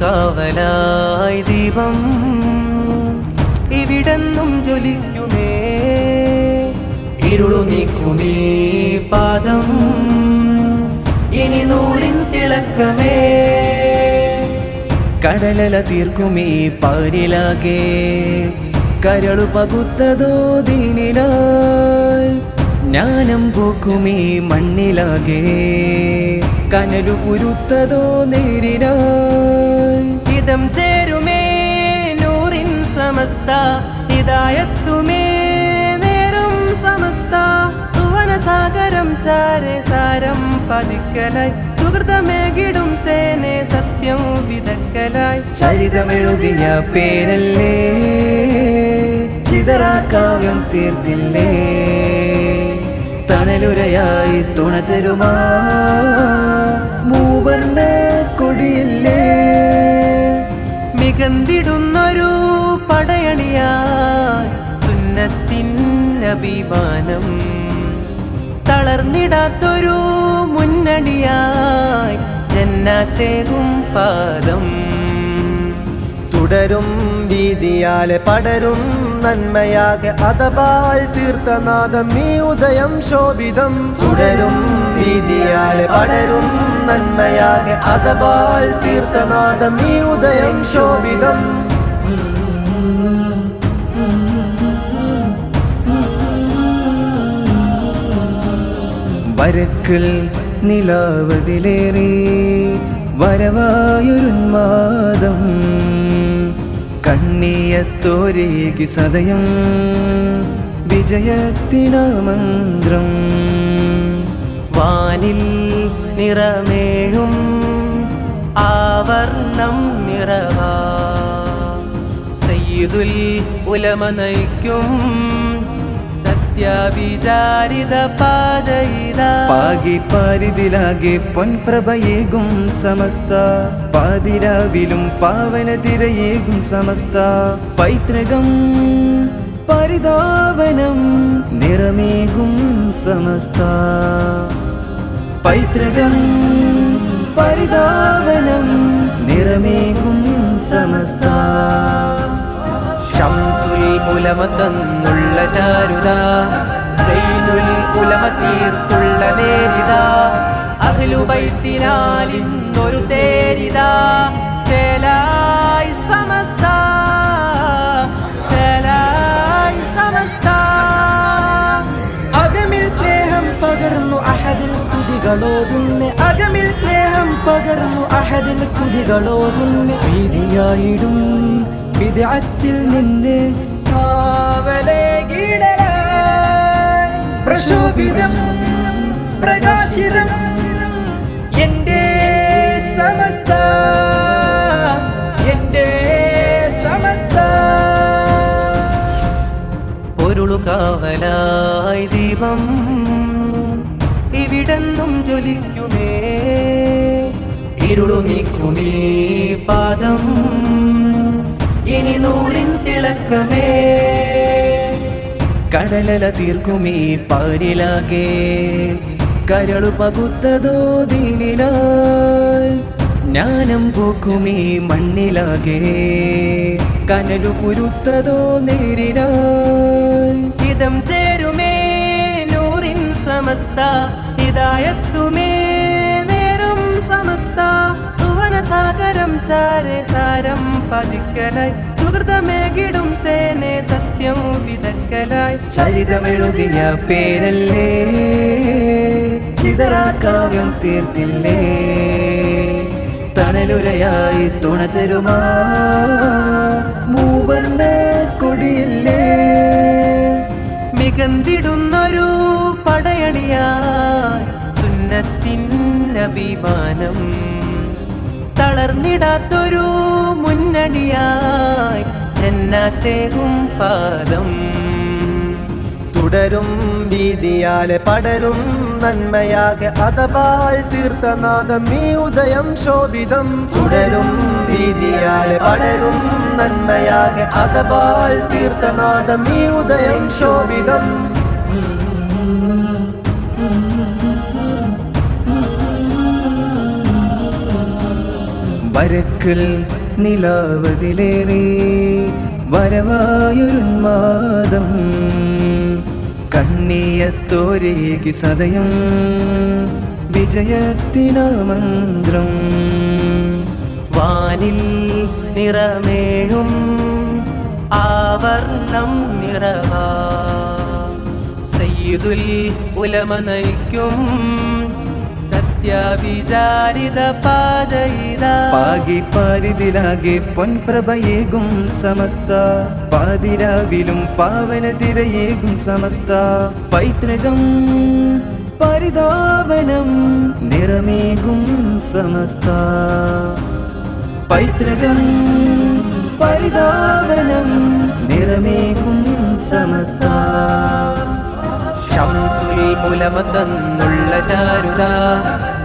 പൊരുളുകാവലായി ദീപം ഇവിടെന്നും ജ്വലിക്കുമേ, ഇരുളു നീക്കുമേ പാദം ഇനി നൂറിൻ തിളക്കമേ. കടലല തീർക്കുമേ പാരിലാകെ കരളു പകുത്തതോ ദീനിനായി, ജ്ഞാനം പൂക്കുമേ മണ്ണിലാകെ കനലു കുരുത്തതോ നേരിനായി. ഇതം ചേരുമേ നൂറിൻ സമസ്ത, ഹിദായത്തുമേ നേരും സമസ്ത. സുവനസാഗരം ചാരെ സാരം പതിക്കലായി, സുഹൃതമേകിടും തേനെ സത്യം വിതക്കലായി. ചരിതമെഴുതിയ പേരല്ലേ ചിതറാക്കാവ്യം തീർത്തില്ലേ, തണലുരയായി തുണ തരുമാ മൂവർണ്ണ കൊടിയില്ലേ. മികന്തിടുന്നൊരു പടയണിയായി സുന്നത്തിൻ അഭിമാനം, തളർന്നിടാത്തൊരു മുന്നണിയായി ജന്നാത്തേകും പാദം. തുടരും വീതിയാലെ പടരും നന്മയാകെ അതപാൽ തീർത്ഥനാദം ഈ ഉദയം ശോഭിതം. തുടരും വീതിയാലെ പടരും നന്മയാകെ അതപാൽ തീർത്ഥനാദം ഈ ഉദയം ശോഭിതം. വരക്കൽ നിലാവതിലേറി വരവായൊരുന്മാദം, കണ്ണിയത്തോരേകി സദയം വിജയത്തിനാമന്ത്രം. വാനിൽ നിറമേഴും ആവർണം നിറവാ, സയ്യിദുൽ ഉലമ നയിക്കും സത്യവിചാരിത പാതയില. പാകി പാരിതിലാകെ പൊൻപ്രഭയേകും സമസ്ത, പാതിരാവിലും പാവന തിരയേകും സമസ്ത. പൈതൃകം പരിതാവനം നിറമേകും സമസ്ത, പൈതൃകം പരിതാവനം നിറമേകും സമസ്ത. ശംസുൽ ഉലമ തന്നുള്ള ചാരുത, സൈനുൽ ഉലമ തീർത്തുള്ള നേരിത. അഹ്ലു ബൈത്തിനാൽ ഇന്നൊരു തേരിത, ചേലായി സമസ്ത ചേലായി സമസ്ത. അകമിൽ സ്നേഹം പകർന്നു അഹദിൽ സ്തുതികളോതുന്നെ, അകമിൽ സ്നേഹം പകർന്നു അഹദിൽ സ്തുതികളോതുന്നെ. ഭീതിയായിടും വിദഅത്തിൽ നിന്ന് കാവലേകിടലായി, പ്രശോഭിതം പ്രകാശിതം എന്റെ സമസ്ത, എന്റെ സമസ്ത. പൊരുളുകാവലായി ദീപം ഇവിടെന്നും ജ്വലിക്കുമേ, ഇരുളു നീക്കുമേ പാദം ഇനി നൂറിൻ തിളക്കമേ. കടലല തീർക്കുമേ പാരിലാകെ കരളു പകുത്തതോ ദീനിനായി, ജ്ഞാനം പൂക്കുമേ മണ്ണിലാകെ കനലു കുരുത്തതോ നേരിനായി. ഇതം ചേരുമേ നൂറിൻ സമസ്ത, ഹിദായത്തുമേ നേരും സമസ്ത. സുവനസാഗരം ചാരെ സാരം പതിക്കലായി, സുഹൃതമേകിടും തേനെ സത്യം വിതക്കലായി. ചരിതമെഴുതിയ പേരല്ലേ ചിതറാക്കാവ്യം തീർത്തില്ലേ, തണലുരയായി തുണ തരുമാ മൂവർണ്ണ കൊടിയില്ലേ. മികന്തിടുന്നൊരു പടയണിയായി സുന്നത്തിൻ അഭിമാനം, തളർന്നിടാത്തൊരു മുന്നണിയായി ജന്നാത്തേകും പാദം. തുടരും വീതിയാലെ പടരും നന്മയാകെ അതപാൽ തീർത്ഥനാദം ഈ ഉദയം ശോഭിതം തുടരും വീതിയാലെ പടരും നന്മയാകെ അതപാൽ തീർത്ഥനാദം ഈ ഉദയം ശോഭിതം വരക്കൽ നിലാവതിലേറെ വരവായൊരുന്മാദം കണ്ണിയത്തോരേകി സദയം വിജയത്തിനാ മന്ത്രം വാനിൽ നിറമേഴും ആവർണം നിറവാ സയ്യിദുൽ ഉലമ നയിക്കും സത്യവിചാരിത പാതയിതാ പാകി പാരിതിലാകെ പൊൻപ്രഭയേകും സമസ്ത പാതിരാവിലും പാവന തിരയേകും സമസ്ത പൈതൃകം പരിതാപനം നിറമേകും സമസ്ത പൈതൃകം പരിതാപനം നിറമേകും സമസ്ത ശംസുൽ ഉലമ തന്നുള്ള ചാരുത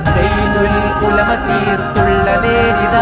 സൈനുൽ ഉലമ തീർത്തുള്ള നേരിത